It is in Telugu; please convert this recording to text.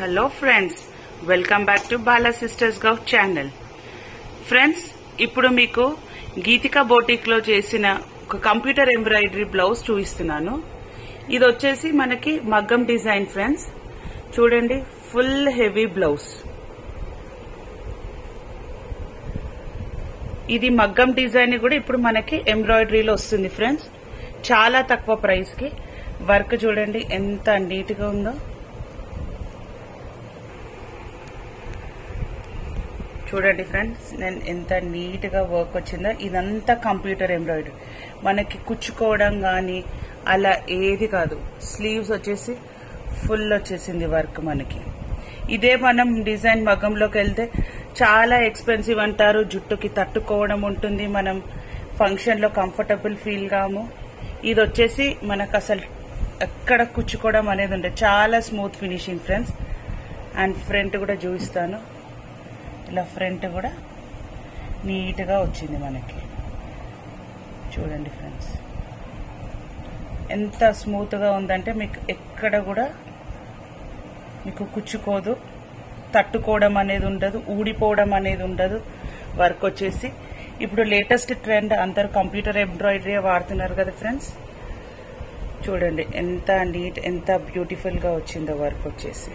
Hello friends, welcome back to Bala sisters గౌ ఛానల్. ఫ్రెండ్స్, ఇప్పుడు మీకు గీతికా బోటిక్ లో చేసిన ఒక కంప్యూటర్ ఎంబ్రాయిడరీ బ్లౌజ్ చూపిస్తున్నాను. ఇది వచ్చేసి మనకి మగ్గం డిజైన్ ఫ్రెండ్స్. చూడండి, ఫుల్ హెవీ బ్లౌజ్. ఇది మగ్గం డిజైన్ కూడా ఇప్పుడు మనకి ఎంబ్రాయిడరీలో వస్తుంది ఫ్రెండ్స్. చాలా తక్కువ ప్రైస్ కి. వర్క్ చూడండి ఎంత నీట్ గా ఉందో. చూడండి ఫ్రెండ్స్, నేను ఎంత నీట్ గా వర్క్ వచ్చిందో. ఇదంతా కంప్యూటర్ ఎంబ్రాయిడరీ. మనకి కుచ్చుకోవడం గాని అలా ఏది కాదు. స్లీవ్స్ వచ్చేసి ఫుల్ వచ్చేసింది వర్క్ మనకి. ఇదే మనం డిజైన్ మగ్గంలోకి వెళ్తే చాలా ఎక్స్పెన్సివ్ అంటారు. జుట్టుకి తట్టుకోవడం ఉంటుంది, మనం ఫంక్షన్ లో కంఫర్టబుల్ ఫీల్ కాము. ఇది వచ్చేసి మనకు అసలు ఎక్కడ కుచ్చుకోవడం అనేది ఉంటుంది. చాలా smooth finishing friends. And front కూడా చూపిస్తాను. ఇలా ఫ్రంట్ కూడా నీట్ గా వచ్చింది మనకి. చూడండి ఫ్రెండ్స్, ఎంత స్మూత్ గా ఉందంటే మీకు ఎక్కడ కూడా మీకు కుచ్చుకోదు, తట్టుకోవడం అనేది ఉండదు, ఊడిపోవడం అనేది ఉండదు. వర్క్ వచ్చేసి ఇప్పుడు లేటెస్ట్ ట్రెండ్, అందరూ కంప్యూటర్ ఎంబ్రాయిడరీ వాడుతున్నారు కదా ఫ్రెండ్స్. చూడండి ఎంత నీట్, ఎంత బ్యూటిఫుల్ గా వచ్చిందో వర్క్ వచ్చేసి.